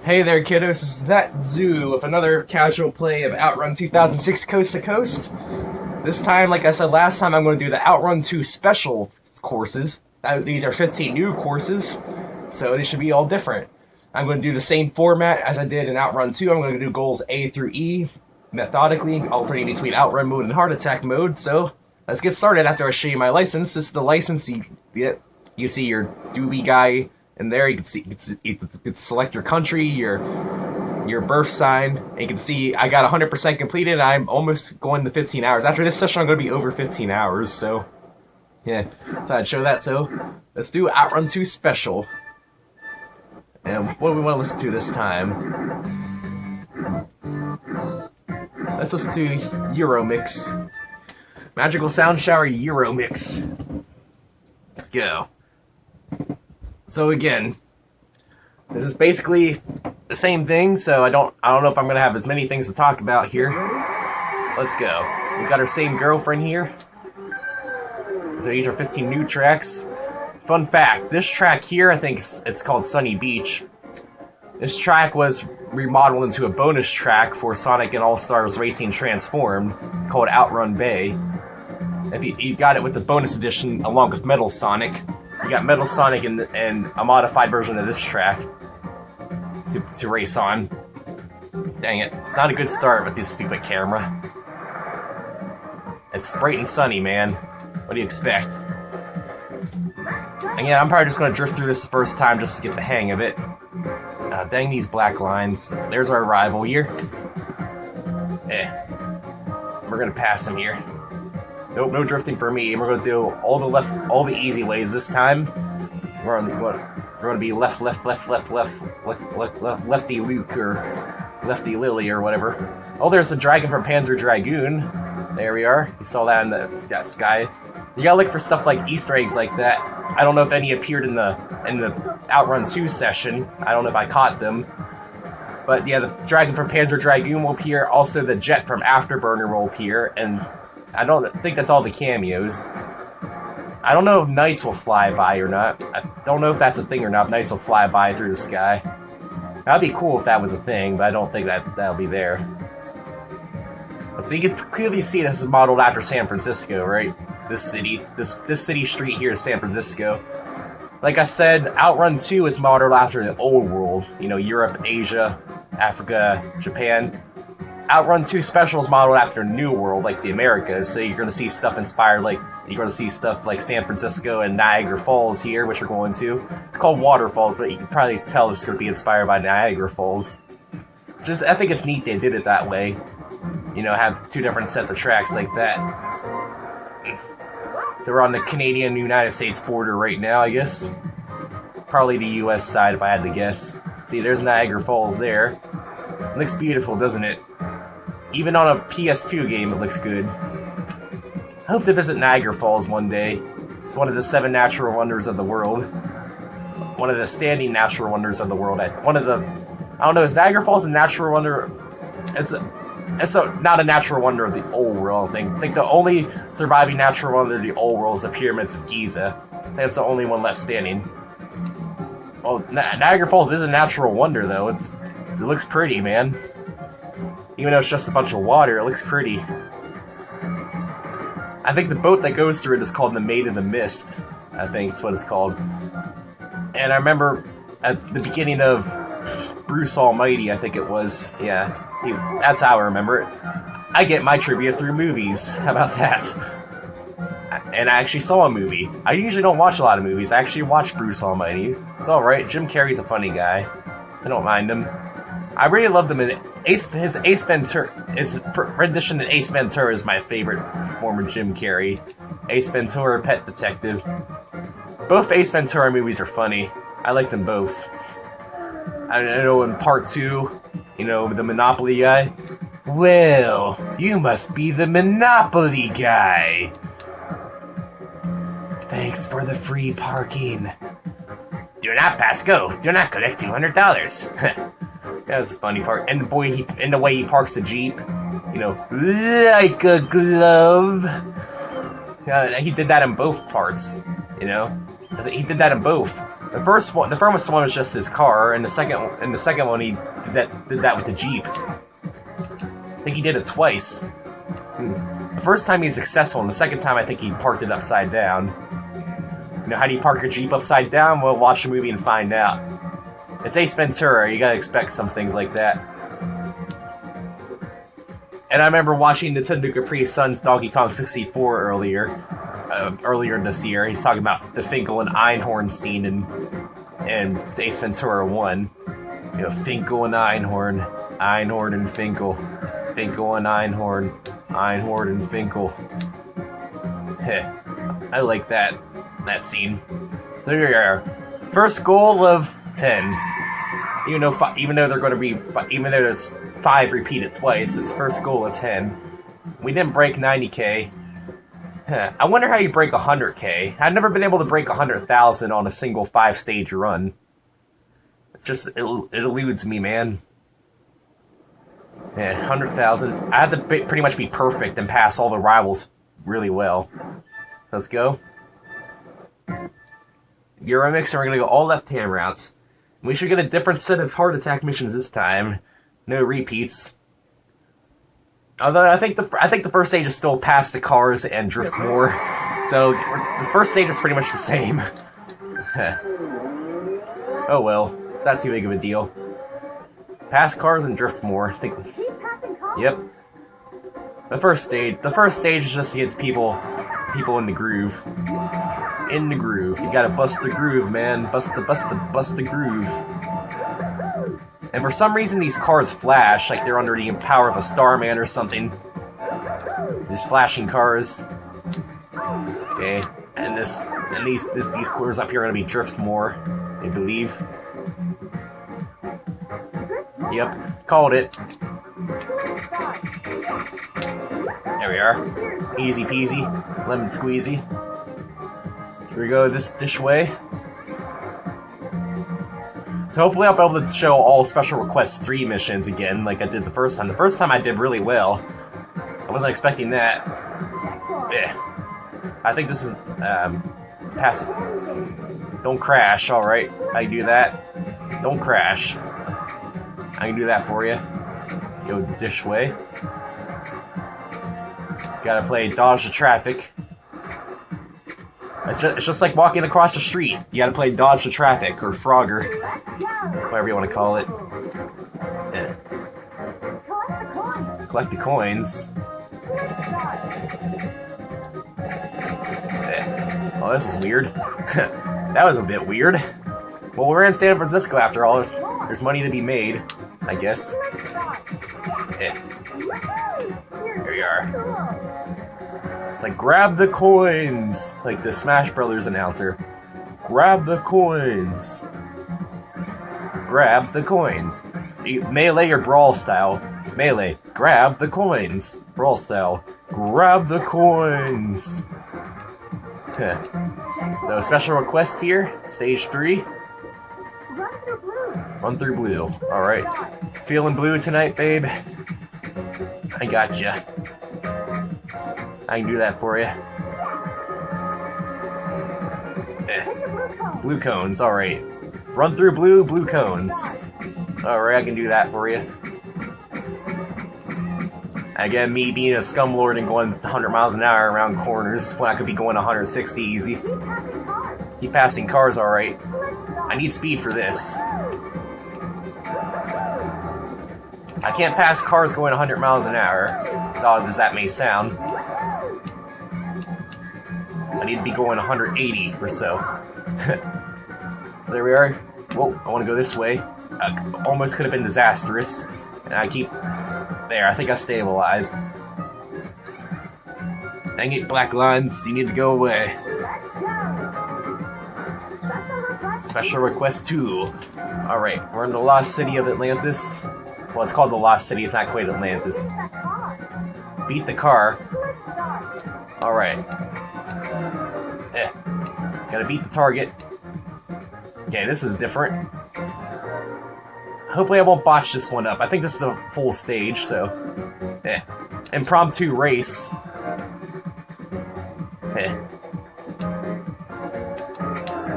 Hey there, kiddos. This is That Zoo with another casual play of OutRun 2006 Coast to Coast. This time, like I said last time, I'm going to do the OutRun 2 special courses. These are 15 new courses, so they should be all different. I'm going to do the same format as I did in OutRun 2. I'm going to do goals A through E, methodically, alternating between OutRun mode and heart attack mode. So, let's get started after I show you my license. This is the license. You see your doobie guy in there. You can select your country, your birth sign, and you can see I got 100% completed, and I'm almost going to 15 hours. After this session, I'm going to be over 15 hours, so, yeah. So I'd show that, so let's do OutRun 2 Special. And what do we want to listen to this time? Let's listen to Euromix. Magical Sound Shower Euromix. Let's go. So again, this is basically the same thing, so I don't know if I'm gonna have as many things to talk about here. Let's go. We got our same girlfriend here. So these are 15 new tracks. Fun fact, this track here, I think it's called Sunny Beach. This track was remodeled into a bonus track for Sonic and All-Stars Racing Transformed, called OutRun Bay. If you got it with the bonus edition along with Metal Sonic. You got Metal Sonic and a modified version of this track to race on. Dang it. It's not a good start with this stupid camera. It's bright and sunny, man. What do you expect? Again, I'm probably just going to drift through this the first time just to get the hang of it. Dang these black lines. There's our rival here. We're going to pass him here. Nope, no drifting for me. We're going to do all the easy ways this time. We're going to be lefty Luke or lefty Lily or whatever. Oh, there's a dragon from Panzer Dragoon. There we are. You saw that in that sky. You gotta look for stuff like Easter eggs like that. I don't know if any appeared in the OutRun 2 session. I don't know if I caught them. But yeah, the dragon from Panzer Dragoon will appear. Also, the jet from Afterburner will appear, and I don't think that's all the cameos. I don't know if knights will fly by or not. I don't know if that's a thing or not. Knights will fly by through the sky. That'd be cool if that was a thing, but I don't think that'll be there. So you can clearly see this is modeled after San Francisco, right? This city street here is San Francisco. Like I said, OutRun 2 is modeled after the old world. You know, Europe, Asia, Africa, Japan. OutRun 2 Special is modeled after New World, like the Americas, so you're going to see stuff inspired, like, you're going to see stuff like San Francisco and Niagara Falls here, which we're going to. It's called Waterfalls, but you can probably tell this is going to be inspired by Niagara Falls. I think it's neat they did it that way. You know, have two different sets of tracks like that. So we're on the Canadian-United States border right now, I guess. Probably the US side, if I had to guess. See, there's Niagara Falls there. It looks beautiful, doesn't it? Even on a PS2 game, it looks good. I hope to visit Niagara Falls one day. It's one of the 7 natural wonders of the world. One of the standing natural wonders of the world. I don't know, is Niagara Falls a natural wonder? It's not a natural wonder of the old world, I think the only surviving natural wonder of the old world is the pyramids of Giza. I think that's the only one left standing. Well, Niagara Falls is a natural wonder, though. It looks pretty, man. Even though it's just a bunch of water, it looks pretty. I think the boat that goes through it is called the Maid of the Mist. I think it's what it's called. And I remember at the beginning of Bruce Almighty, I think it was. Yeah, that's how I remember it. I get my trivia through movies. How about that? And I actually saw a movie. I usually don't watch a lot of movies. I actually watched Bruce Almighty. It's alright. Jim Carrey's a funny guy. I don't mind him. I really loved him in his rendition of Ace Ventura is my favorite form of Jim Carrey. Ace Ventura, Pet Detective. Both Ace Ventura movies are funny. I like them both. I know in part 2, you know, the Monopoly guy. Well, you must be the Monopoly guy. Thanks for the free parking. Do not pass go. Do not collect $200. That was the funny part. And the way he parks the Jeep, you know, like a glove. He did that in both parts, you know. He did that in both. The first one was just his car, and the second one he did that with the Jeep. I think he did it twice. The first time he was successful, and the second time I think he parked it upside down. You know, how do you park a Jeep upside down? Well, watch the movie and find out. It's Ace Ventura, you gotta expect some things like that. And I remember watching Nintendo Capri Sun's Donkey Kong 64 earlier this year. He's talking about the Finkel and Einhorn scene in Ace Ventura 1. You know, Finkel and Einhorn, Einhorn and Finkel, Finkel and Einhorn, Einhorn and Finkel. Heh, I like that scene. So here we are. First goal of 10. Even though they're going to be, even though it's 5 repeated twice, it's first goal of 10. We didn't break 90K. I wonder how you break 100K. I've never been able to break 100,000 on a single 5-stage run. It's just, it eludes me, man. Yeah, 100,000. I had to pretty much be perfect and pass all the rivals really well. Let's go. Euromix, and we're gonna go all left-hand routes. We should get a different set of heart attack missions this time. No repeats. Although I think the first stage is still pass the cars and drift more. So the first stage is pretty much the same. Oh well, that's too big of a deal. Pass cars and drift more. Yep. The first stage is just to get people in the groove. In the groove. You gotta bust the groove, man. Bust the groove. And for some reason these cars flash like they're under the power of a Starman or something. These flashing cars. Okay. And these cars up here are gonna be drift more, I believe. Yep. Called it. There we are. Easy peasy. Lemon squeezy. So we go this way. So hopefully I'll be able to show all Special Request 3 missions again, like I did the first time. The first time I did really well. I wasn't expecting that. I think this is, pass it. Don't crash, alright. How you do that? Don't crash. I can do that for you. Go this way. Gotta play dodge the traffic. It's just like walking across the street. You gotta play dodge the traffic, or Frogger. Whatever you want to call it. Collect the coins. Oh, this is weird. That was a bit weird. Well, we're in San Francisco after all. There's money to be made, I guess. Here we are. It's like, grab the coins! Like the Smash Brothers announcer. Grab the coins! Grab the coins. Melee or Brawl style. Melee. Grab the coins. Brawl style. Grab the coins! So, special request here. Stage 3. Run through blue. Alright. Feeling blue tonight, babe? I gotcha. I can do that for you. Blue cones, alright. Run through blue cones. Alright, I can do that for you. Again, me being a scumlord and going 100 miles an hour around corners when I could be going 160 easy. Keep passing cars, alright. I need speed for this. I can't pass cars going 100 miles an hour, as odd as that may sound. I need to be going 180 or so. So there we are. Whoa, I want to go this way. Almost could have been disastrous. And I keep... There, I think I stabilized. Dang it, black lines, you need to go away. Special request 2. Alright, we're in the lost city of Atlantis. Well, it's called the lost city, it's not quite Atlantis. Beat the car. Alright. Gotta beat the target. Okay, this is different. Hopefully I won't botch this one up. I think this is the full stage, so... Impromptu race.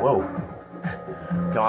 Whoa.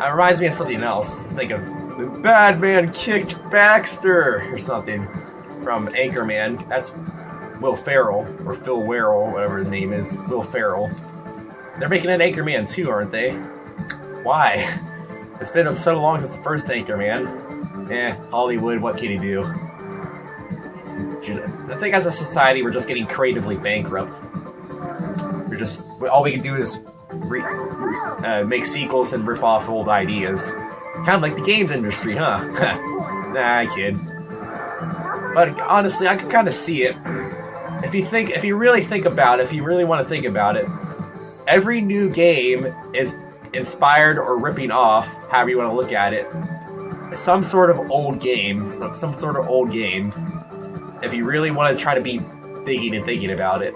It reminds me of something else. Think of the bad man kicked Baxter or something from Anchorman. That's Will Ferrell or Phil Werrell, whatever his name is. Will Ferrell. They're making an Anchorman too, aren't they? Why? It's been so long since the first Anchorman. Hollywood, what can you do? I think as a society, we're just getting creatively bankrupt. All we can do is make sequels and rip off old ideas. Kind of like the games industry, huh? Nah, I kid. But honestly, I can kind of see it. If you really think about it, if you really want to think about it, every new game is inspired or ripping off, however you want to look at it, some sort of old game. If you really want to try to be thinking about it.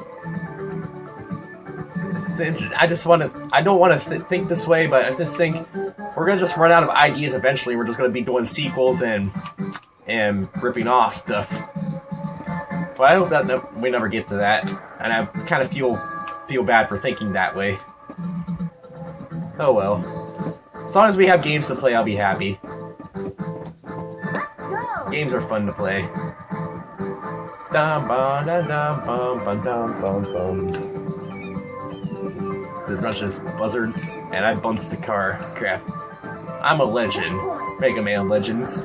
I don't want to think this way, but I just think we're going to just run out of ideas eventually. We're just going to be doing sequels and ripping off stuff. But I hope that we never get to that, and I kind of feel bad for thinking that way. Oh well. As long as we have games to play, I'll be happy. Games are fun to play. There's a bunch of buzzards, and I bumped the car. Crap. I'm a legend. Mega Man Legends.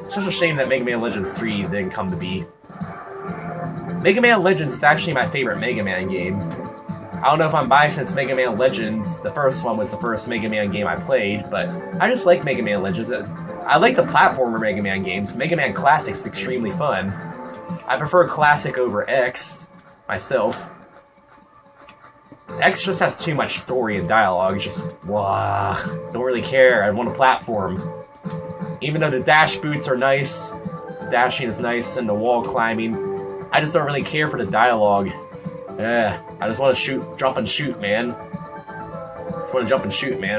It's just a shame that Mega Man Legends 3 didn't come to be. Mega Man Legends is actually my favorite Mega Man game. I don't know if I'm biased since Mega Man Legends, the first one was the first Mega Man game I played, but I just like Mega Man Legends. I like the platformer Mega Man games. Mega Man Classic's extremely fun. I prefer Classic over X, myself. X just has too much story and dialogue, just, wah, don't really care, I want a platform. Even though the dash boots are nice, dashing is nice, and the wall climbing, I just don't really care for the dialogue. I just want to jump and shoot, man.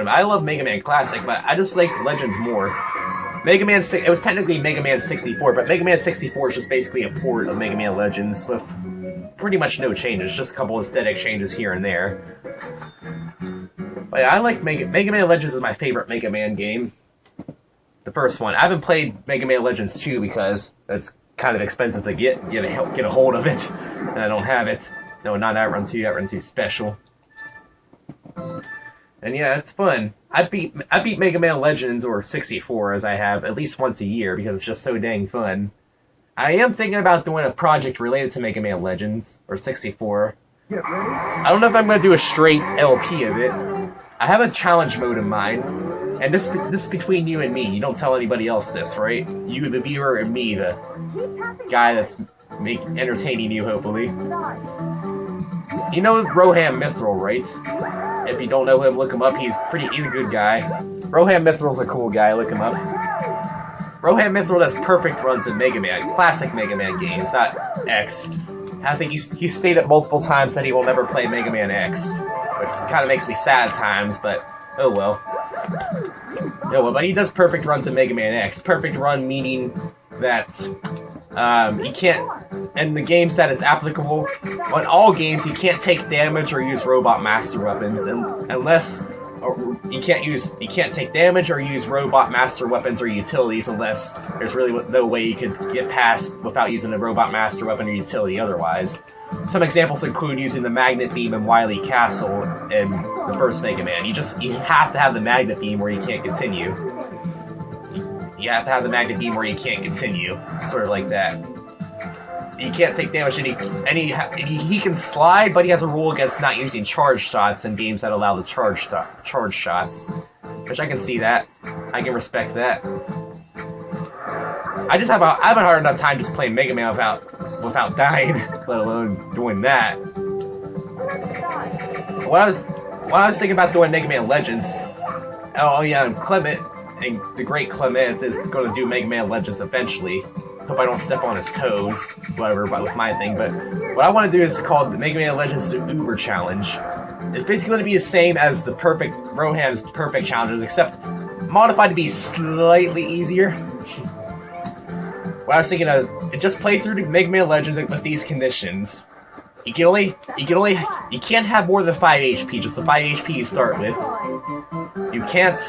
I love Mega Man Classic, but I just like Legends more. It was technically Mega Man 64, but Mega Man 64 is just basically a port of Mega Man Legends with pretty much no changes, just a couple aesthetic changes here and there. But yeah, I like Mega Man Legends is my favorite Mega Man game. The first one. I haven't played Mega Man Legends 2 because it's kind of expensive to get a hold of it, and I don't have it. No, not OutRun 2. OutRun 2 special. And yeah, it's fun. I beat Mega Man Legends or 64 as I have at least once a year because it's just so dang fun. I am thinking about doing a project related to Mega Man Legends or 64. I don't know if I'm going to do a straight LP of it. I have a challenge mode in mind, and this is between you and me. You don't tell anybody else this, right? You, the viewer, and me, the guy that's entertaining you, hopefully. You know Rohan Mithril, right? If you don't know him, look him up. He's a good guy. Rohan Mithril's a cool guy. Look him up. Rohan Mithril does perfect runs in Mega Man, classic Mega Man games, not X. I think he's stated multiple times that he will never play Mega Man X, which kind of makes me sad at times, but oh well. But he does perfect runs in Mega Man X. Perfect run meaning that he can't, in the games that it's applicable, on all games he can't take damage or use robot master weapons unless you can't take damage or use robot master weapons or utilities unless there's really no way you could get past without using a robot master weapon or utility otherwise. Some examples include using the Magnet Beam in Wily Castle in the first Mega Man. You have to have the Magnet Beam or you can't continue. You have to have the Magnet Beam or you can't continue. Sort of like that. He can't take damage, and he can slide, but he has a rule against not using charge shots in games that allow the charge shots. Which I can see that. I can respect that. I have a hard enough time just playing Mega Man without dying, let alone doing that. When I was thinking about doing Mega Man Legends, oh yeah, Clement, and the great Clement is going to do Mega Man Legends eventually. Hope I don't step on his toes, whatever, but with my thing. But what I want to do is called the Mega Man Legends Uber Challenge. It's basically going to be the same as the Rohan's perfect challenges, except modified to be slightly easier. What I was thinking is, just play through the Mega Man Legends with these conditions. You can't have more than 5 HP, just the 5 HP you start with. You can't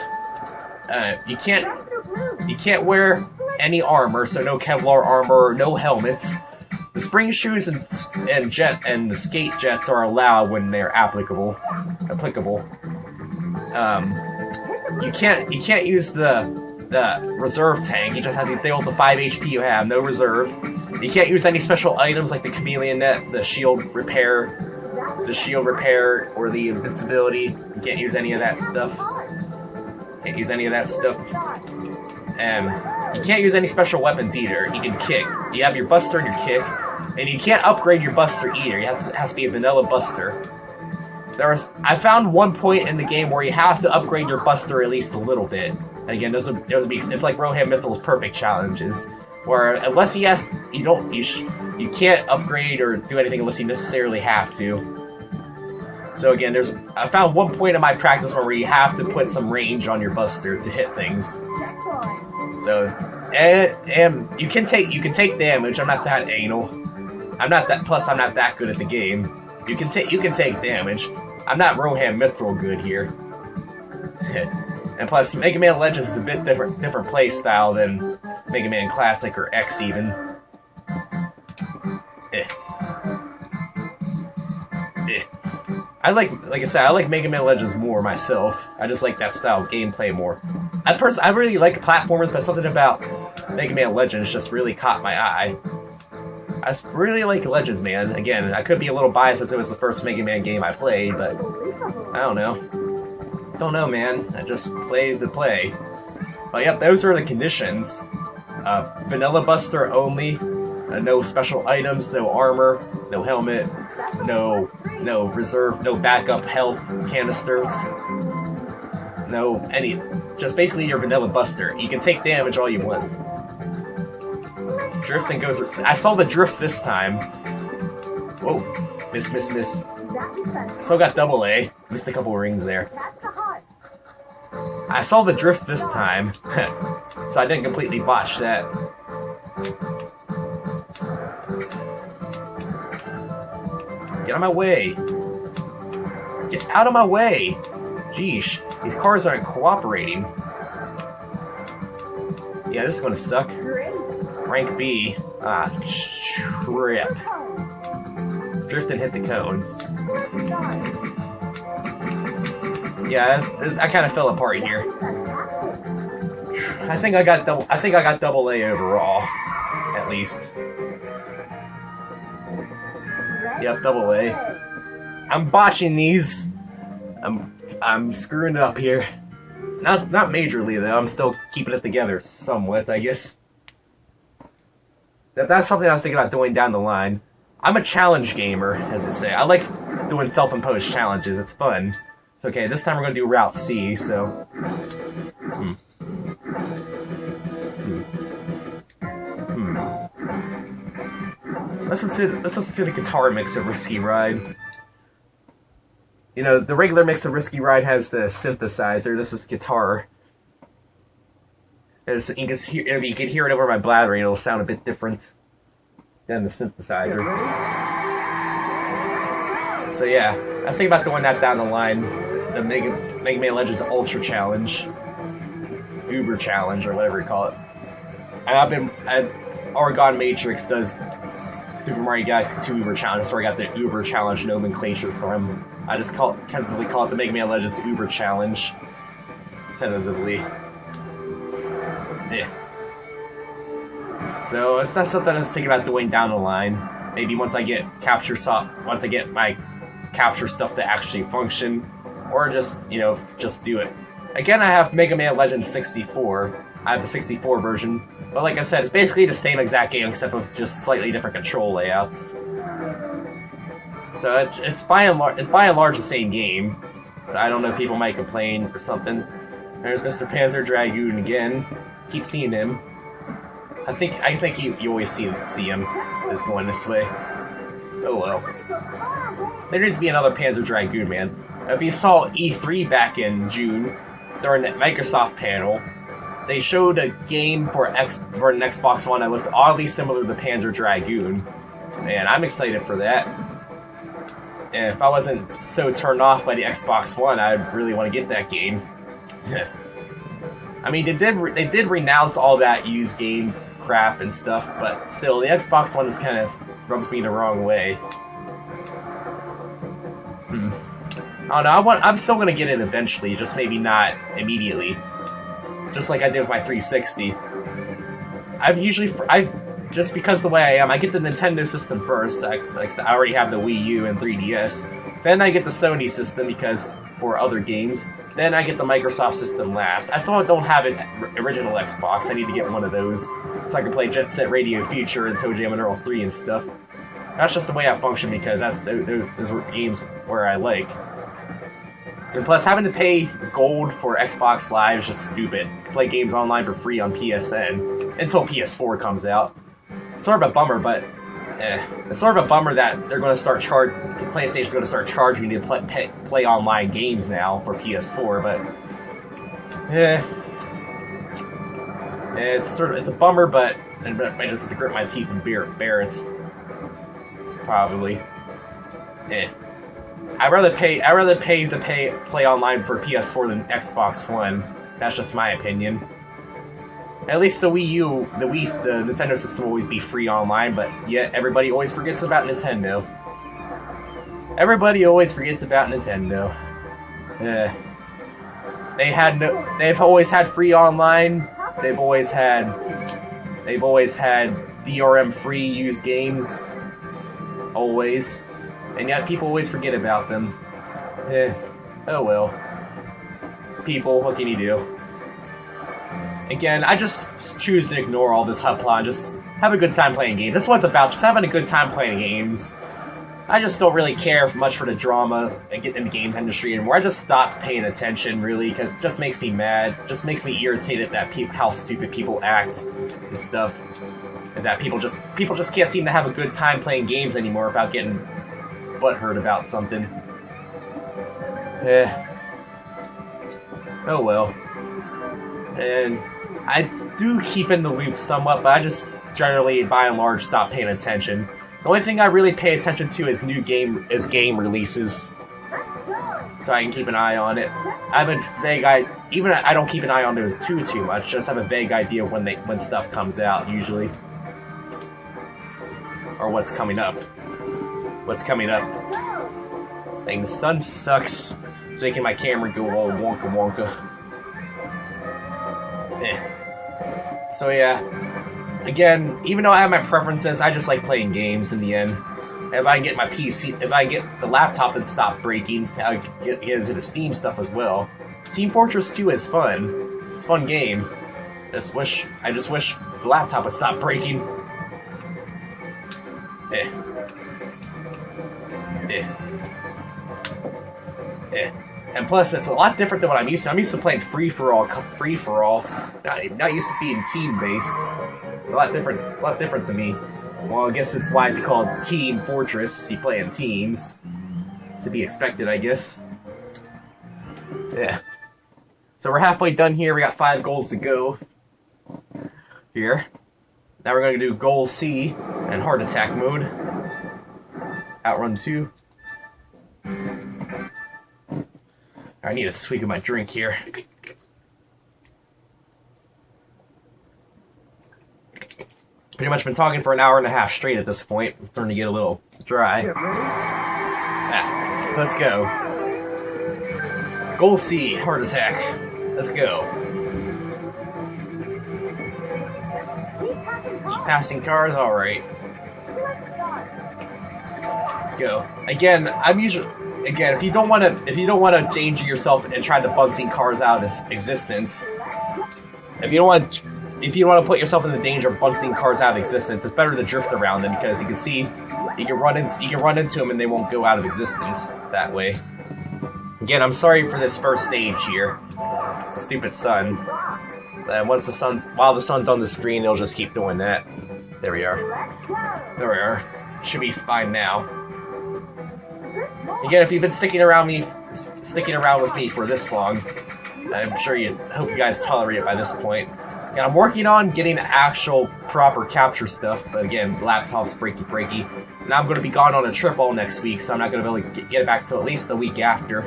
You can't wear any armor, so no Kevlar armor, no helmets. The spring shoes and the skate jets are allowed when they're applicable. You can't use the reserve tank. You just have to deal with the 5 HP you have, no reserve. You can't use any special items like the chameleon net, the shield repair, or the invincibility. You can't use any of that stuff. And you can't use any special weapons either. You can kick. You have your buster and your kick, and you can't upgrade your buster either. It has to be a vanilla buster. I found one point in the game where you have to upgrade your buster at least a little bit. And again, it's like Rohan Mithral's perfect challenges, where unless you can't upgrade or do anything unless you necessarily have to. So again, I found one point in my practice where you have to put some range on your buster to hit things. So, and you can take damage. I'm not that anal. I'm not that good at the game. You can take damage. I'm not Rohan Mithril good here. And plus, Mega Man Legends is a bit different play style than Mega Man Classic or X even. I like I said, I like Mega Man Legends more myself. I just like that style of gameplay more. I really like platformers, but something about Mega Man Legends just really caught my eye. I really like Legends, man. Again, I could be a little biased as it was the first Mega Man game I played, but I don't know. Don't know, man. I just played the play. But yep, those are the conditions. Vanilla Buster only. No special items, no armor, no helmet, no reserve, no backup health canisters. Just basically your vanilla Buster. You can take damage all you want. Drift and go through. I saw the drift this time. Whoa. Miss. Still got double A. Missed a couple rings there. I saw the drift this time, so I didn't completely botch that. Get out of my way. Get out of my way. Jeesh, these cars aren't cooperating. Yeah, this is gonna suck. Rank B. Ah, trip. Drift and hit the cones. Yeah, I kind of fell apart here. I think I got double A overall, at least. Yep, double A. I'm botching these. I'm screwing it up here. Not majorly though. I'm still keeping it together somewhat, I guess. That's something I was thinking about doing down the line. I'm a challenge gamer, as they say. I like doing self-imposed challenges. It's fun. So, okay, this time we're gonna do Route C. So. Let's listen to the guitar mix of Risky Ride. You know, the regular mix of Risky Ride has the synthesizer. This is guitar. And you can hear it over my blathering. It'll sound a bit different than the synthesizer. So yeah, I was thinking about doing that down the line. The Mega Man Legends Ultra Challenge, Uber Challenge, or whatever you call it. And Oregon Matrix does Super Mario Galaxy 2 Uber Challenge. That's where I got the Uber Challenge nomenclature from. I just tentatively call it the Mega Man Legends Uber Challenge. Tentatively. Yeah. So it's not something I was thinking about doing down the line. Maybe once I get my capture stuff to actually function, or just do it. Again, I have Mega Man Legends 64. I have the 64 version, but like I said, it's basically the same exact game except with just slightly different control layouts. So it's by and large the same game. But I don't know, people might complain or something. There's Mr. Panzer Dragoon again. Keep seeing him. I think you always see him is going this way. Oh well. There needs to be another Panzer Dragoon, man. If you saw E3 back in June, during the Microsoft panel, they showed a game for an Xbox One that looked oddly similar to the Panzer Dragoon. Man, I'm excited for that. And if I wasn't so turned off by the Xbox One, I'd really want to get that game. I mean, they did renounce all that used game crap and stuff, but still, the Xbox One is kind of rubs me the wrong way. I don't know. I'm still gonna get it eventually, just maybe not immediately. Just like I did with my 360. Just because the way I am, I get the Nintendo system first. I already have the Wii U and 3DS. Then I get the Sony system because for other games. Then I get the Microsoft system last. I still don't have an original Xbox. I need to get one of those so I can play Jet Set Radio Future and Toe Jam and Earl 3 and stuff. That's just the way I function because those are games where I like. And plus, having to pay gold for Xbox Live is just stupid. Play games online for free on PSN until PS4 comes out. It's sort of a bummer, but it's sort of a bummer that they're going to start PlayStation's going to start charging you to play online games now for PS4. But it's a bummer, but I just have to grit my teeth and bear it. Probably. I'd rather pay to play online for PS4 than Xbox One. That's just my opinion. At least the Wii U, the Nintendo system will always be free online, but yet everybody always forgets about Nintendo. Everybody always forgets about Nintendo. They've always had free online. They've always had DRM free used games. Always. And yet people always forget about them. Oh well. People, what can you do? Again, I just choose to ignore all this hoopla and just have a good time playing games. That's what it's about, just having a good time playing games. I just don't really care much for the drama and get in the game industry anymore. I just stopped paying attention, really, because it just makes me mad. It just makes me irritated that how stupid people act and stuff. And that people just can't seem to have a good time playing games anymore without getting butthurt about something. Oh well. And I do keep in the loop somewhat, but I just generally, by and large, stop paying attention. The only thing I really pay attention to is game releases, so I can keep an eye on it. I have a vague even I don't keep an eye on those too much. Just have a vague idea of when stuff comes out usually, or what's coming up. Dang, the sun sucks. It's making my camera go all wonka. So yeah, again, even though I have my preferences, I just like playing games in the end. If I get my PC, if I get the laptop that stopped breaking, I'll get into the Steam stuff as well. Team Fortress 2 is fun. It's a fun game. I just wish the laptop would stop breaking. And plus, it's a lot different than what I'm used to. I'm used to playing free for all, not used to being team-based. It's a lot different. It's a lot different to me. Well, I guess that's why it's called Team Fortress. You play in teams. It's to be expected, I guess. Yeah. So we're halfway done here. We got 5 goals to go. Here. Now we're going to do Goal C and Heart Attack mode. OutRun 2. I need a swig of my drink here. Pretty much been talking for an hour and a half straight at this point. I'm starting to get a little dry. Let's go. Goal C, Heart Attack. Let's go. Passing cars, alright. Let's go. Again, if you don't want to endanger yourself and try to bunsing cars out of existence, if you don't want to put yourself in the danger of bunsing cars out of existence, it's better to drift around them because you can see you can run into them and they won't go out of existence that way. Again, I'm sorry for this first stage here. It's a stupid sun. And while the sun's on the screen, it'll just keep doing that. There we are. There we are. Should be fine now. Again, if you've been sticking around with me for this long, I'm sure hope you guys tolerate it by this point. And I'm working on getting actual proper capture stuff, but again, laptop's breaky. And I'm going to be gone on a trip all next week, so I'm not going to be able to get it back till at least the week after.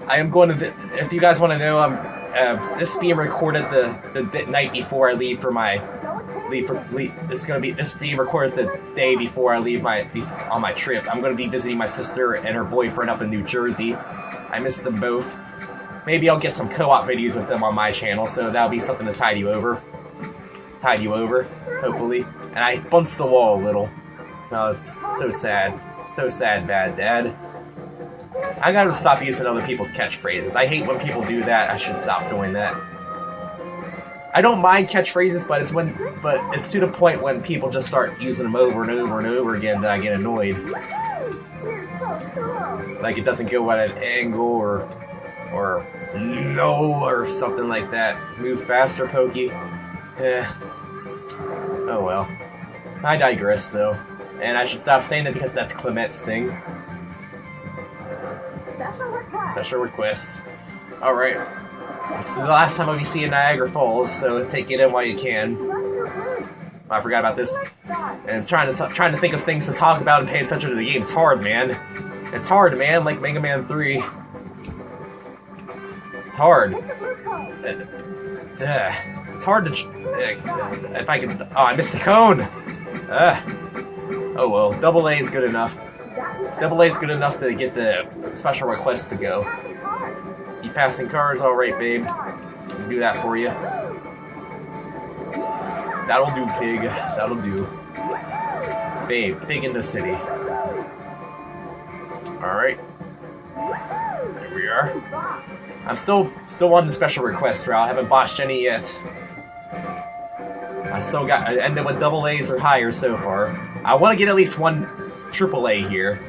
I am going to, if you guys want to know, this is being recorded the night before I leave for my this being recorded the day before I leave on my trip. I'm gonna be visiting my sister and her boyfriend up in New Jersey. I miss them both. Maybe I'll get some co-op videos with them on my channel, so that'll be something to tide you over, hopefully. And I bunched the wall a little. Oh, it's so sad. So sad, bad dad. I gotta stop using other people's catchphrases. I hate when people do that. I should stop doing that. I don't mind catchphrases, but it's to the point when people just start using them over and over and over again that I get annoyed. Like it doesn't go at an angle or no or something like that. Move faster, Pokey. Oh well. I digress though. And I should stop saying that because that's Clement's thing. Special request. Alright. This is the last time I'll be seeing Niagara Falls, so take it in while you can. I forgot about this. And trying to think of things to talk about and pay attention to the game. It's hard, man. It's hard, man, like Mega Man 3. It's hard. It's hard to... if I can... Oh, I missed the cone! Oh well, double A is good enough. Double A is good enough to get the special request to go. You passing cars? Alright, babe. I'll do that for you. That'll do, pig. That'll do. Babe, pig in the city. Alright. Here we are. I'm still on the special request route. I haven't botched any yet. I ended with double A's or higher so far. I want to get at least one triple A here.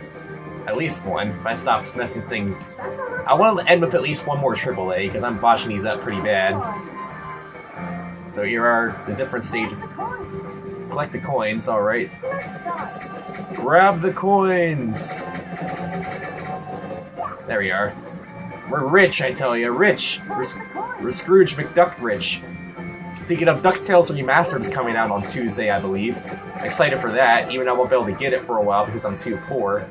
At least one, if I stop messing things. I want to end with at least one more triple A, because I'm botching these up pretty bad. So here are the different stages. Collect the coins, alright. Grab the coins! There we are. We're rich, I tell you, rich! We're Scrooge McDuck rich. Speaking of, DuckTales Remastered is coming out on Tuesday, I believe. Excited for that, even though I won't be able to get it for a while because I'm too poor.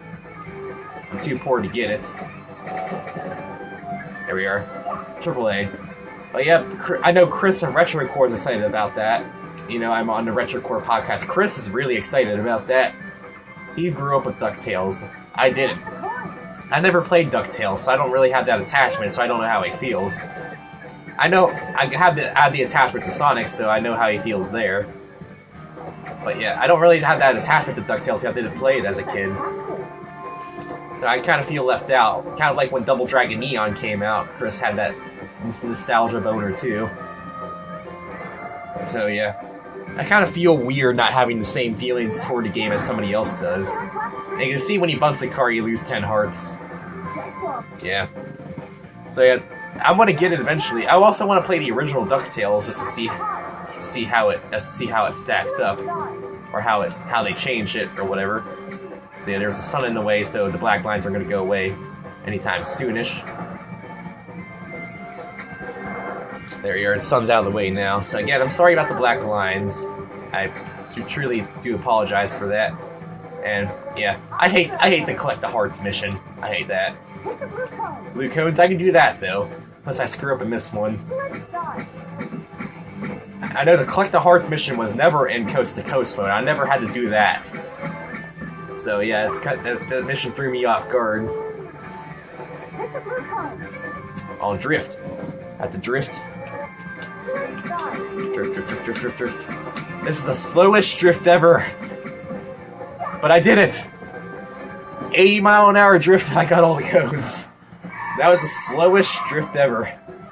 I'm too poor to get it. There we are. AAA. But yeah, I know Chris of RetroCore is excited about that. You know, I'm on the RetroCore podcast. Chris is really excited about that. He grew up with DuckTales. I didn't. I never played DuckTales, so I don't really have that attachment, so I don't know how he feels. I know I have the attachment to Sonic, so I know how he feels there. But yeah, I don't really have that attachment to DuckTales, so I didn't play it as a kid. So I kind of feel left out. Kind of like when Double Dragon Neon came out, Chris had that nostalgia boner too. So yeah, I kind of feel weird not having the same feelings toward the game as somebody else does. And you can see when you bounce a car, you lose 10 hearts. Yeah. So yeah, I want to get it eventually. I also want to play the original DuckTales just to see how it stacks up, or how they changed it or whatever. So yeah, there's a sun in the way, so the black lines are going to go away anytime soonish. There you are. The sun's out of the way now. So again, I'm sorry about the black lines. I truly do apologize for that. And yeah, I hate the collect the hearts mission. I hate that. Blue codes, I can do that though. Unless I screw up and miss one. I know the collect the hearts mission was never in coast to coast mode. I never had to do that. So yeah, the mission threw me off guard. On drift. At the drift. Drift. This is the slowest drift ever. But I did it! 80-mile-an-hour drift and I got all the codes. That was the slowest drift ever.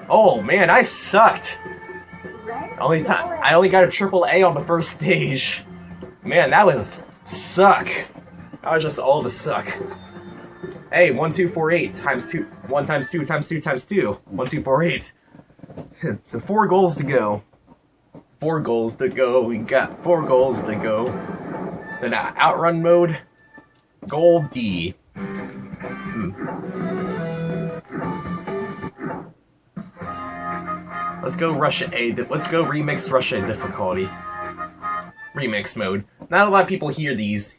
Oh man, I sucked! I only got a triple A on the first stage. Man, that was suck. That was just all the suck. Hey, 1, 2, 4, 8 times 2. 1 times 2 times 2 times 2. 1, 2, 4, 8. So 4 goals to go. 4 goals to go. We got 4 goals to go. Then outrun mode. Goal D. Let's go Russia A. Let's go Remix Russia difficulty. Remix mode. Not a lot of people hear this.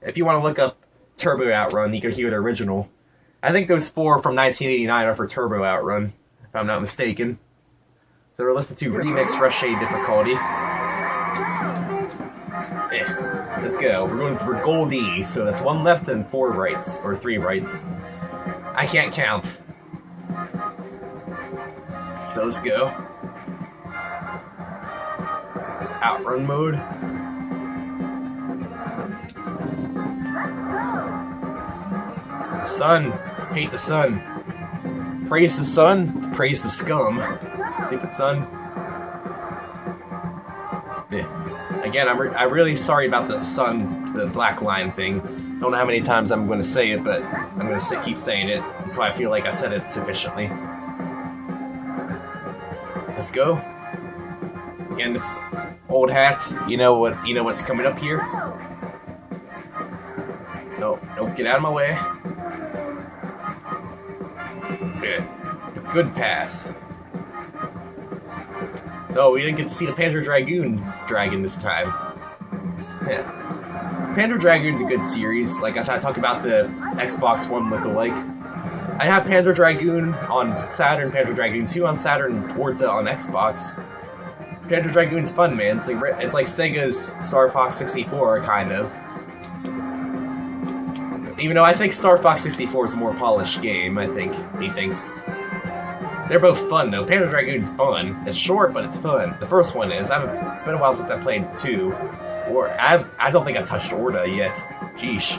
If you want to look up Turbo Outrun, you can hear the original. I think those 4 from 1989 are for Turbo Outrun, if I'm not mistaken. So we're listening to Remix Rush Shade difficulty. Let's go. We're going for Goldie, so that's 1 left and 4 rights, or 3 rights. I can't count. So let's go. Outrun mode. Sun. Hate the sun. Praise the sun. Praise the scum. Stupid sun. Yeah. Again, I'm really sorry about the sun, the black line thing. Don't know how many times I'm going to say it, but I'm going to keep saying it. That's why I feel like I said it sufficiently. Let's go. And this old hat. You know what's coming up here. No, don't get out of my way. Good pass. So we didn't get to see the Panzer Dragoon this time. Yeah. Panzer Dragoon's a good series. Like I said, I talk about the Xbox One look-alike. I have Panzer Dragoon on Saturn, Panzer Dragoon 2 on Saturn, and Forza on Xbox. Panzer Dragoon's fun, man. It's like Sega's Star Fox 64, kind of. Even though I think Star Fox 64 is a more polished game, I think he thinks. They're both fun, though. Panzer Dragoon's fun. It's short, but it's fun. The first one is. It's been a while since I played 2. Or I don't think I touched Orta yet. Sheesh.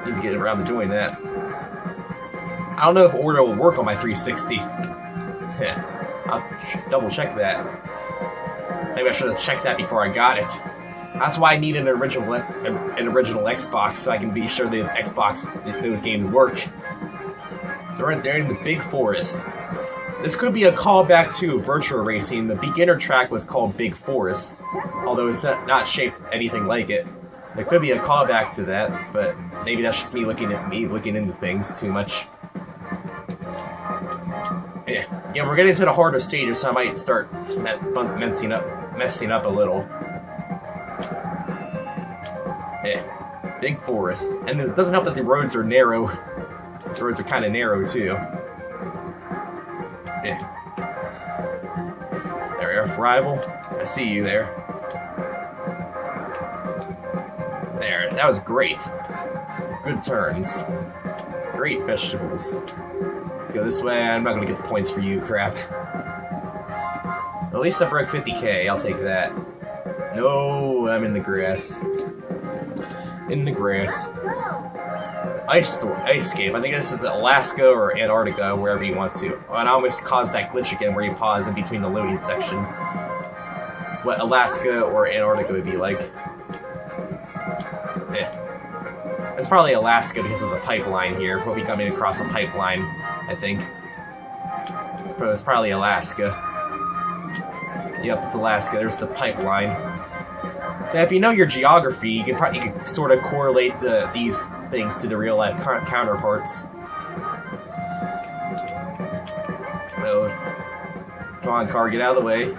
Need to get around to doing that. I don't know if Orta will work on my 360. Yeah. I'll double check that. Maybe I should have checked that before I got it. That's why I need an original Xbox, so I can be sure the Xbox, those games work. So right there in the big forest. This could be a callback to Virtua Racing. The beginner track was called Big Forest, although it's not shaped anything like it. There could be a callback to that, but maybe that's just me looking into things too much. Yeah, we're getting to the harder stages, so I might start messing up a little. Yeah, Big Forest, and it doesn't help that the roads are narrow. These roads are kind of narrow too. Yeah. There, rival. I see you there. There, that was great. Good turns. Great vegetables. Let's go this way. I'm not gonna get the points for you, crap. At least I broke 50k. I'll take that. No, I'm in the grass. In the grass. Ice Escape. I think this is Alaska or Antarctica, wherever you want to. And I almost caused that glitch again where you pause in between the loading section. It's what Alaska or Antarctica would be like. Yeah. It's probably Alaska because of the pipeline here. We'll be coming across a pipeline, I think. It's probably Alaska. Yep, it's Alaska. There's the pipeline. So if you know your geography, you can sort of correlate these things to the real-life counterparts. So, come on, car, get out of the way.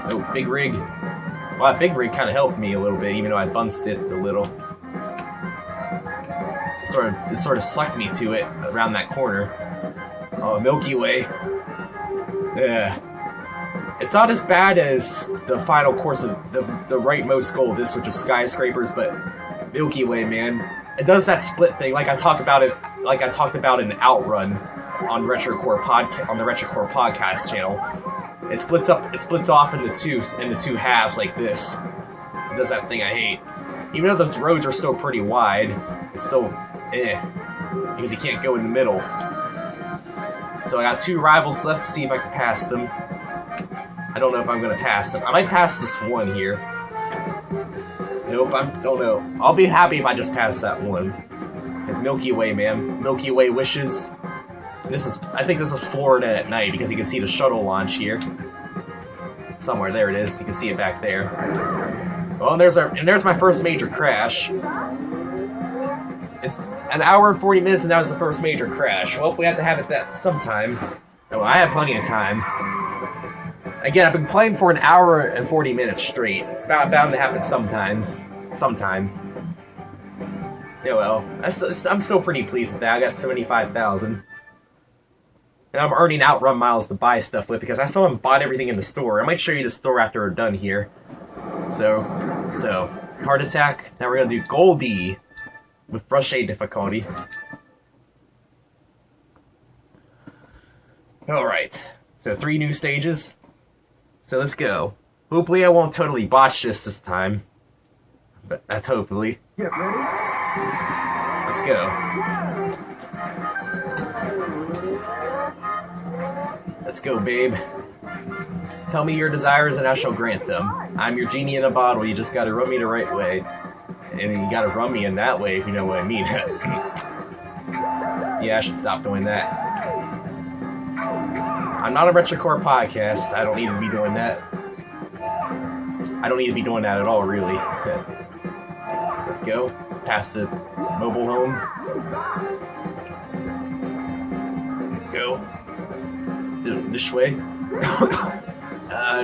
Oh, Big Rig. Well, that Big Rig kind of helped me a little bit, even though I bunced it a little. It sort of sucked me to it around that corner. Oh, Milky Way. Yeah. It's not as bad as the final course of the rightmost goal of this, which is skyscrapers, but Milky Way, man, it does that split thing, like I talked about in OutRun on the Retrocore podcast channel. It splits off into two halves like this. It does that thing I hate. Even though the roads are still pretty wide, it's still because you can't go in the middle. So I got 2 rivals left to see if I can pass them. I don't know if I'm going to pass them. I might pass this one here. Nope, don't know. I'll be happy if I just pass that one. It's Milky Way, man. Milky Way wishes. I think this is Florida at night because you can see the shuttle launch here. Somewhere, there it is. You can see it back there. Well, and there's my first major crash. It's an hour and 40 minutes, and that was the first major crash. Well, we have to have it that sometime. Oh, I have plenty of time. Again, I've been playing for an hour and 40 minutes straight. It's bound to happen sometime. Yeah, well, I'm still pretty pleased with that. I got 75,000. And I'm earning OutRun miles to buy stuff with because I still haven't bought everything in the store. I might show you the store after we're done here. So, heart attack. Now we're gonna do Goldie with brush A difficulty. Alright, so 3 new stages. So let's go. Hopefully I won't totally botch this time. But that's hopefully. Get ready. Let's go. Let's go, babe. Tell me your desires and I shall grant them. I'm your genie in a bottle, you just gotta run me the right way. And you gotta run me in that way, if you know what I mean. Yeah, I should stop doing that. I'm not a Retrocore podcast, I don't need to be doing that. I don't need to be doing that at all, really. Let's go. Past the mobile home. Let's go. This way.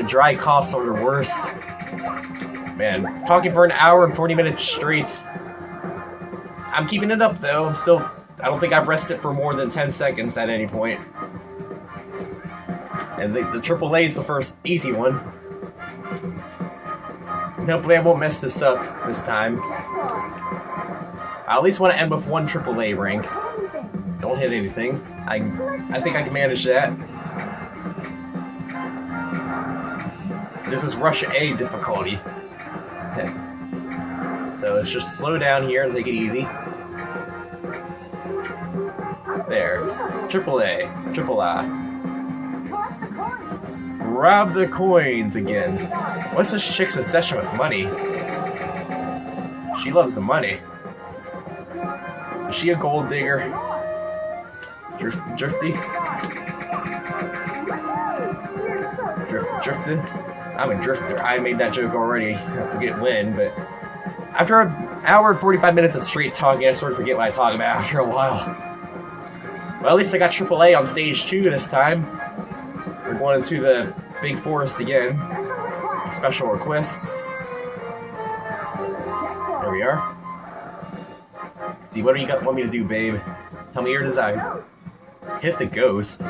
Dry coughs are the worst. Man, talking for an hour and 40 minutes straight. I'm keeping it up though. I don't think I've rested for more than 10 seconds at any point. And the AAA is the first easy one. And hopefully I won't mess this up this time. I at least want to end with 1 AAA rank. Don't hit anything. I think I can manage that. This is Rush A difficulty. So let's just slow down here and take it easy. There. AAA. Triple I. Grab the coins again. What's this chick's obsession with money? She loves the money. Is she a gold digger? Drifty? Drifting? I'm a drifter. I made that joke already. I forget when, but after an hour and 45 minutes of straight talking, I sort of forget what I talk about after a while. Well, at least I got AAA on stage 2 this time. We're going into the big forest again. Special request. There we are. See, what do you want me to do, babe? Tell me your desires. Hit the ghost.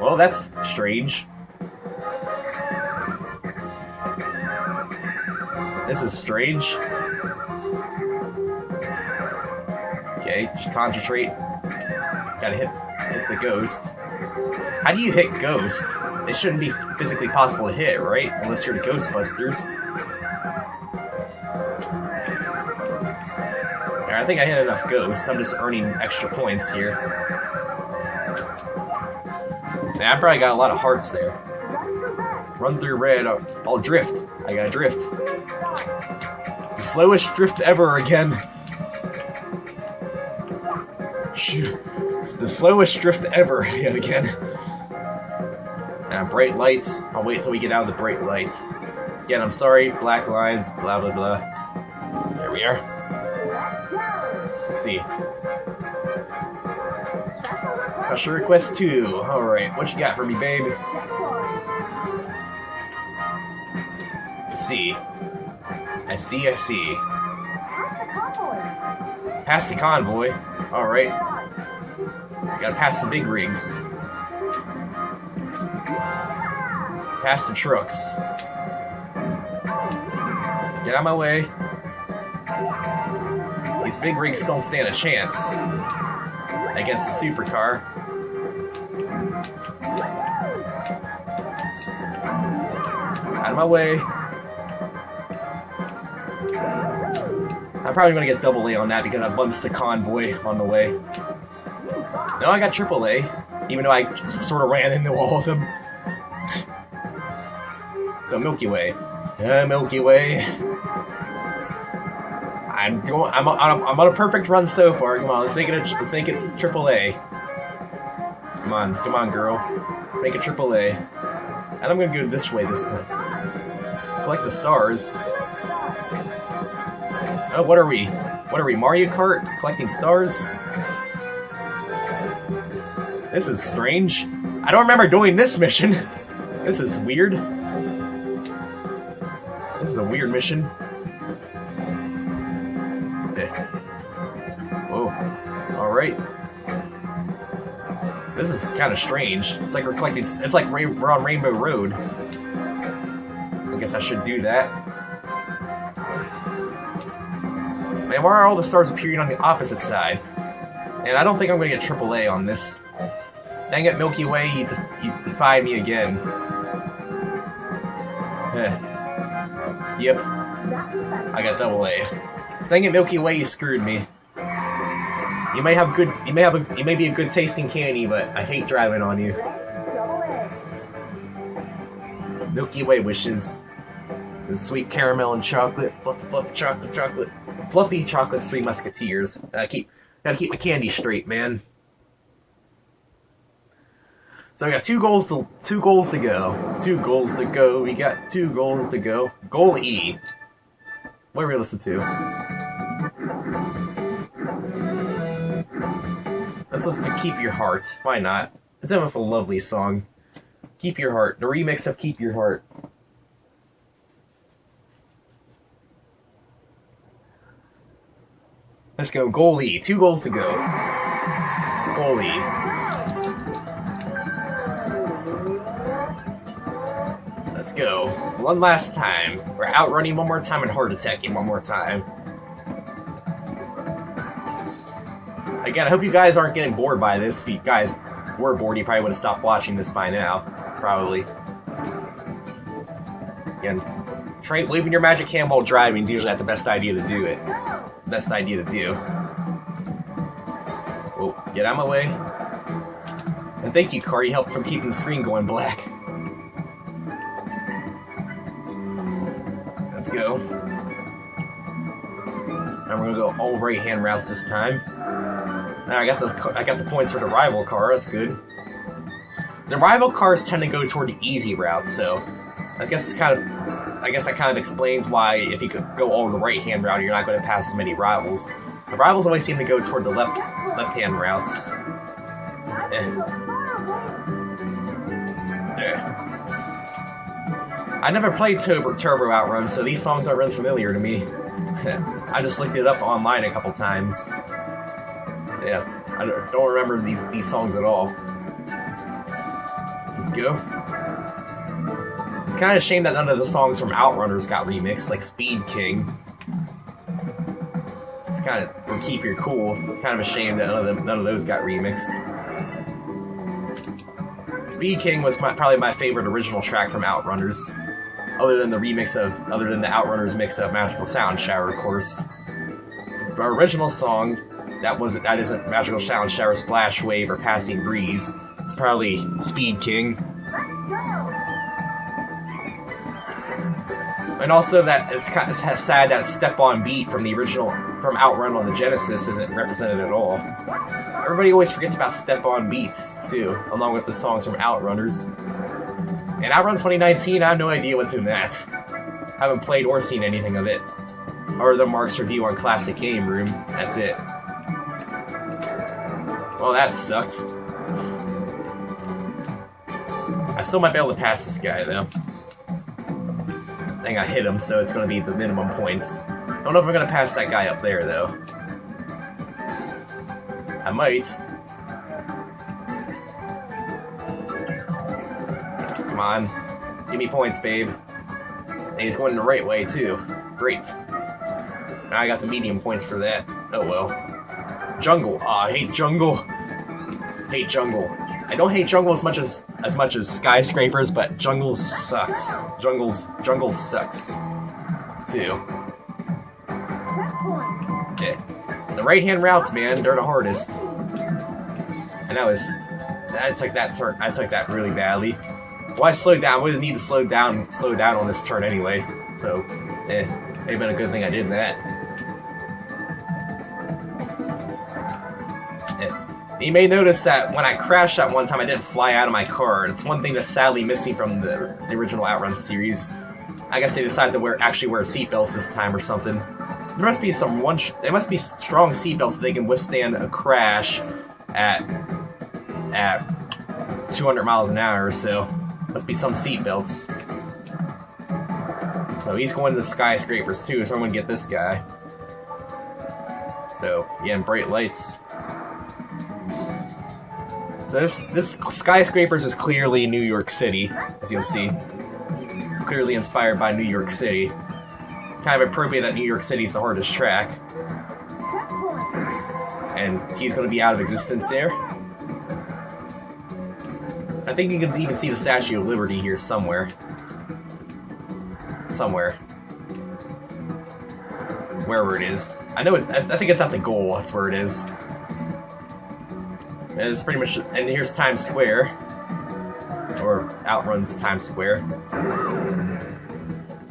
Well, that's strange. This is strange. Okay, just concentrate. Gotta hit the ghost. How do you hit ghost? It shouldn't be physically possible to hit, right? Unless you're the Ghostbusters. Alright, I think I hit enough ghosts. I'm just earning extra points here. Yeah, I probably got a lot of hearts there. Run through red. I'll drift. I gotta drift. The slowest drift ever again. Shoot. It's the slowest drift ever yet again. Bright lights. I'll wait till we get out of the bright light. Again, I'm sorry. Black lines. Blah, blah, blah. There we are. Let's see. Special request 2. Alright, what you got for me, babe? Let's see. I see. Pass the convoy. Alright. Gotta pass the big rigs. Pass the trucks. Get out of my way. These big rigs don't stand a chance against the supercar. Out of my way. I'm probably gonna get double A on that because I bunched the convoy on the way. No, I got AAA, even though I sort of ran into all of them. So Milky Way. Milky Way. I'm on a perfect run so far. Come on, let's make it AAA. Come on, girl. Make it AAA. And I'm gonna go this way this time. Collect the stars. Oh, what are we? Mario Kart? Collecting stars? This is strange. I don't remember doing this mission. This is weird. This is a weird mission. Whoa. Alright. This is kind of strange. It's like we're collecting. It's like we're on Rainbow Road. I guess I should do that. Man, why are all the stars appearing on the opposite side? And I don't think I'm going to get AAA on this. Dang it, Milky Way, you defied me again. Yep, I got AA. Dang it, Milky Way, you screwed me. You may be a good tasting candy, but I hate driving on you. Milky Way wishes. The sweet caramel and chocolate, fluffy chocolate, fluffy chocolate, Three Musketeers. Gotta keep my candy straight, man. So we got two goals to go. 2 goals to go. We got 2 goals to go. Goal E. What are we listen to? Let's listen to Keep Your Heart. Why not? It's a lovely song. Keep Your Heart. The remix of Keep Your Heart. Let's go. Goal E. 2 goals to go. Goal E. Let's go. One last time. We're outrunning one more time and heart attacking one more time. Again, I hope you guys aren't getting bored by this. If you guys were bored, you probably would have stopped watching this by now. Probably. Again, waving your magic hand while driving is usually not the best idea to do it. Best idea to do. Oh, get out of my way. And thank you, car. You helped from keeping the screen going black. Let's go. And we're gonna go all right-hand routes this time. Now I got the points for the rival car. That's good. The rival cars tend to go toward the easy routes, so I guess that kind of explains why if you could go all the right-hand route, you're not going to pass as many rivals. The rivals always seem to go toward the left-hand routes. I never played Turbo OutRun, so these songs aren't really familiar to me. I just looked it up online a couple times. Yeah, I don't remember these songs at all. Let's go. It's kind of a shame that none of the songs from Outrunners got remixed, like Speed King. It's kind of, or Keep Your Cool. It's kind of a shame that none of those got remixed. Speed King was probably my favorite original track from Outrunners, other than the Outrunners mix of Magical Sound Shower, of course. Our original song that isn't Magical Sound Shower, Splash Wave, or Passing Breeze. It's probably Speed King. And also that it's kind of sad that Step On Beat from OutRun on the Genesis isn't represented at all. Everybody always forgets about Step On Beat, too, along with the songs from Outrunners. And OutRun 2019, I have no idea what's in that. I haven't played or seen anything of it. Or the Mark's review on Classic Game Room. That's it. Well, that sucked. I still might be able to pass this guy, though. I think I hit him, so it's going to be the minimum points. I don't know if I'm going to pass that guy up there, though. I might. Come on. Give me points, babe. And he's going the right way, too. Great. Now I got the medium points for that. Oh well. Jungle. I hate jungle. Hate jungle. I don't hate jungle as much as skyscrapers, but jungle sucks. Jungle sucks. Too. Yeah. The right-hand routes, man, they're the hardest. And I took that turn. I took that really badly. Well, I slowed down. I wouldn't need to slow down on this turn anyway. So, may have been a good thing I did that. You may notice that when I crashed that one time, I didn't fly out of my car. It's one thing that's sadly missing from the original OutRun series. I guess they decided to wear seatbelts this time or something. There must be strong seatbelts so they can withstand a crash at 200 miles an hour or so. Must be some seatbelts. So he's going to the skyscrapers too, so I'm going to get this guy. So, yeah, and bright lights. So this skyscrapers is clearly New York City, as you'll see. It's clearly inspired by New York City. Kind of appropriate that New York City is the hardest track. And he's going to be out of existence there. I think you can even see the Statue of Liberty here somewhere. Somewhere. Wherever it is. I know it's. I think it's at the goal. That's where it is. And it's pretty much. And here's Times Square, or OutRun's Times Square.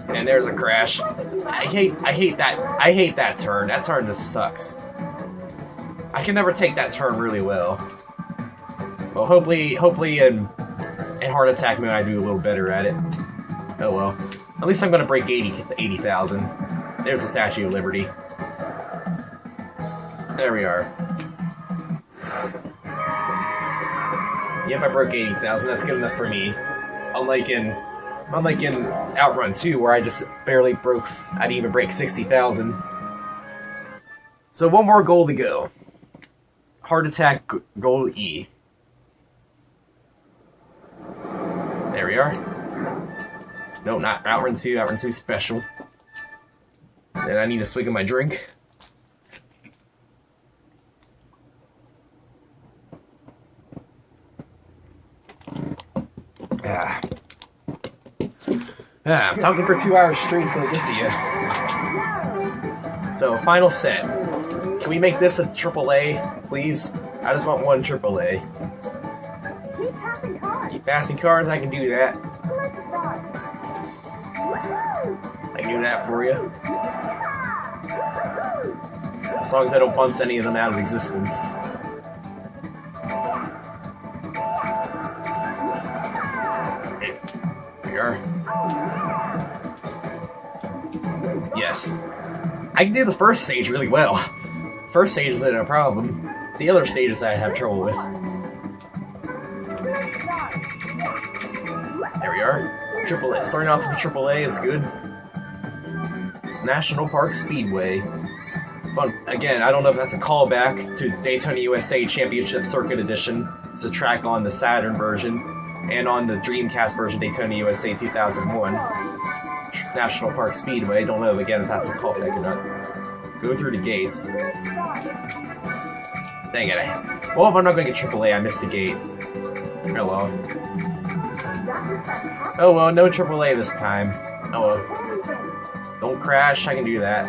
And there's a crash. I hate that. I hate that turn. That turn just sucks. I can never take that turn really well. Well, hopefully in Heart Attack mode I do a little better at it. Oh well. At least I'm gonna break 80,000. There's the Statue of Liberty. There we are. Yep, I broke 80,000. That's good enough for me. Unlike in OutRun 2, where I just barely broke. I didn't even break 60,000. So one more goal to go. Heart Attack goal E. There we are. No, not OutRun 2. OutRun 2 special. And I need a swig of my drink. I'm talking for 2 hours straight, it's gonna get to you. So, final set. Can we make this a AAA, please? I just want one AAA. Keep passing cars, I can do that. I can do that for you. As long as I don't punch any of them out of existence. Okay, here we are. Yes. I can do the first stage really well. First stage isn't a problem. It's the other stages that I have trouble with. There we are. AAA. Starting off with AAA, it's good. National Park Speedway. But again, I don't know if that's a callback to Daytona USA Championship Circuit Edition. It's a track on the Saturn version and on the Dreamcast version Daytona USA 2001. National Park Speedway. Don't know again if that's a callback or not. Go through the gates. Dang it. Well, if I'm not going to get AAA, I missed the gate. Oh well. Oh well, no AAA this time. Oh well. Don't crash, I can do that.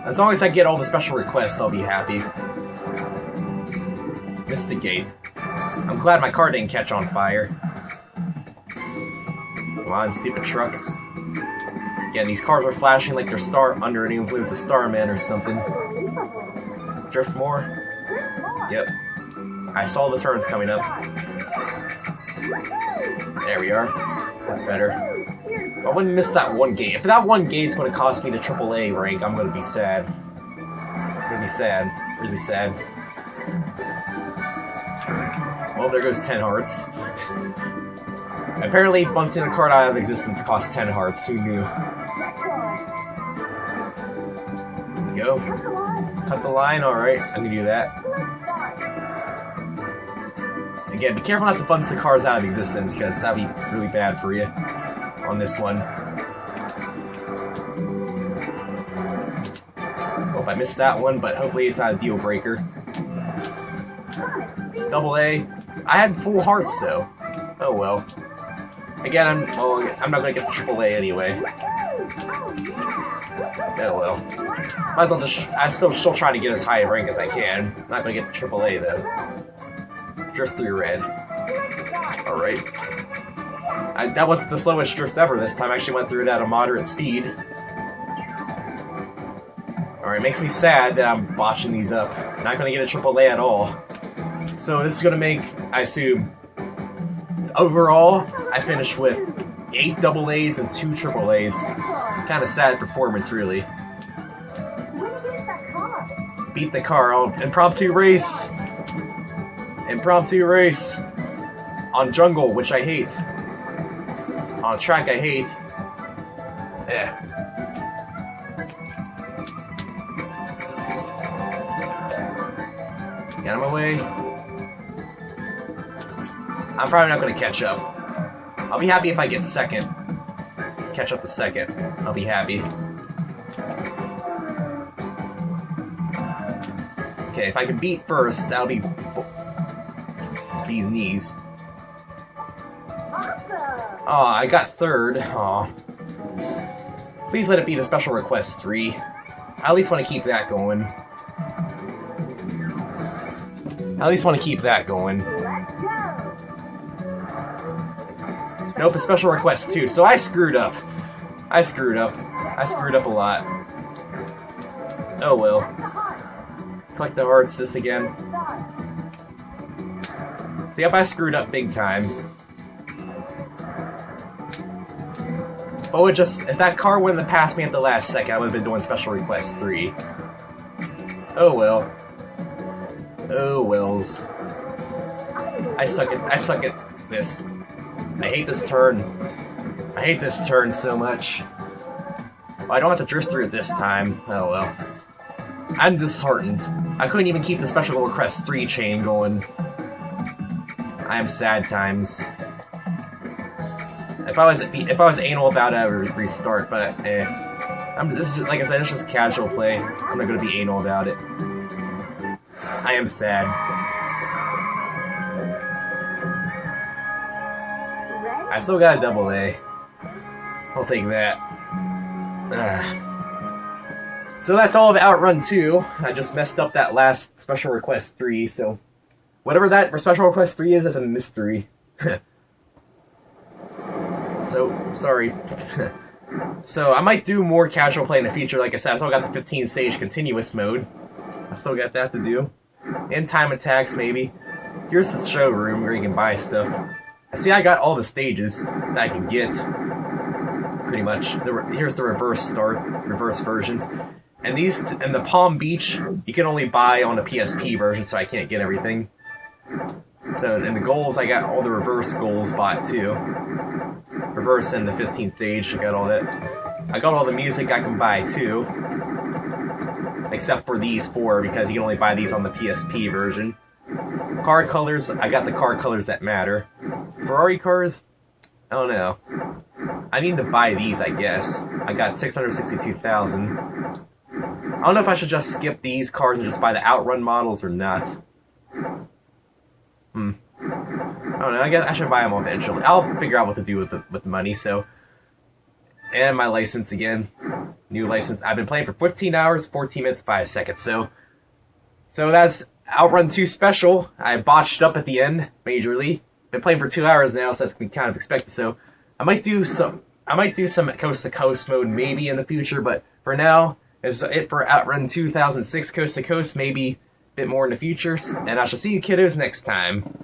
As long as I get all the special requests, I'll be happy. Missed the gate. I'm glad my car didn't catch on fire. Come on, stupid trucks. Again, these cars are flashing like they're under an influence of Starman or something. Drift more? Yep. I saw the turns coming up. There we are. That's better. I wouldn't miss that one gate. If that one gate's going to cost me the AAA rank, I'm going to be sad. I'm going to be sad. Really sad. Well, there goes 10 hearts. Apparently, bunting a card out of existence costs 10 hearts. Who knew? Let's go. Cut the line. Alright, I can do that. Again, be careful not to bunch the cars out of existence, because that'd be really bad for you on this one. Well, if I missed that one, but hopefully it's not a deal breaker. Double A. I had full hearts, though. Oh well. Again, I'm not gonna get the AAA anyway. Oh well. Might as well just. I'm still trying to get as high a rank as I can. I'm not gonna get the AAA though. Drift through red. Alright. That was the slowest drift ever this time. I actually went through it at a moderate speed. Alright, makes me sad that I'm botching these up. Not gonna get a AAA at all. So this is gonna make, I assume, overall, I finished with 8 AA's and 2 AAA's. Kind of sad performance, really. Beat the car. Oh, impromptu race. Impromptu race. On jungle, which I hate. On a track I hate. Eh. Get out of my way. I'm probably not going to catch up. I'll be happy if I get second. Catch up to second. I'll be happy. Okay, if I can beat first, that'll be these knees. Oh, I got third. Aw. Please let it be the Special Request 3. I at least want to keep that going. Nope, it's Special Request 2, so I screwed up. I screwed up a lot. Oh well. Collect the hearts this again. So yep, I screwed up big time. If that car wouldn't have passed me at the last second, I would have been doing Special Request 3. Oh well. Oh wells. I suck at this. I hate this turn. I hate this turn so much. Oh, I don't have to drift through it this time. Oh well. I'm disheartened. I couldn't even keep the Special Request 3 chain going. I am sad times. If I was anal about it, I would restart, but this is, like I said, it's just casual play. I'm not gonna be anal about it. I am sad. I still got a double A. I'll take that. So that's all of OutRun 2. I just messed up that last Special Request 3, so whatever that for Special Request 3 is a mystery. So, sorry. So, I might do more casual play in the future. Like I said, I still got the 15 stage continuous mode. I still got that to do. And time attacks, maybe. Here's the showroom where you can buy stuff. See, I got all the stages that I can get. Pretty much. Here's the reverse versions. And the Palm Beach, you can only buy on the PSP version, so I can't get everything. So, in the goals, I got all the reverse goals bought, too. Reverse and the 15th stage, I got all that. I got all the music I can buy, too. Except for these 4, because you can only buy these on the PSP version. Card colors, I got the card colors that matter. Ferrari cars? I don't know. I need to buy these, I guess. I got 662,000. I don't know if I should just skip these cars and just buy the OutRun models or not. I don't know, I guess I should buy them all eventually. I'll figure out what to do with the money, so... And my license again. New license. I've been playing for 15 hours, 14 minutes, 5 seconds, so that's OutRun 2 Special. I botched up at the end, majorly. Been playing for 2 hours now, so that's been kind of expected, so... I might do some coast-to-coast mode maybe in the future, but for now, this is it for OutRun 2006 Coast to Coast, maybe a bit more in the future, and I shall see you kiddos next time.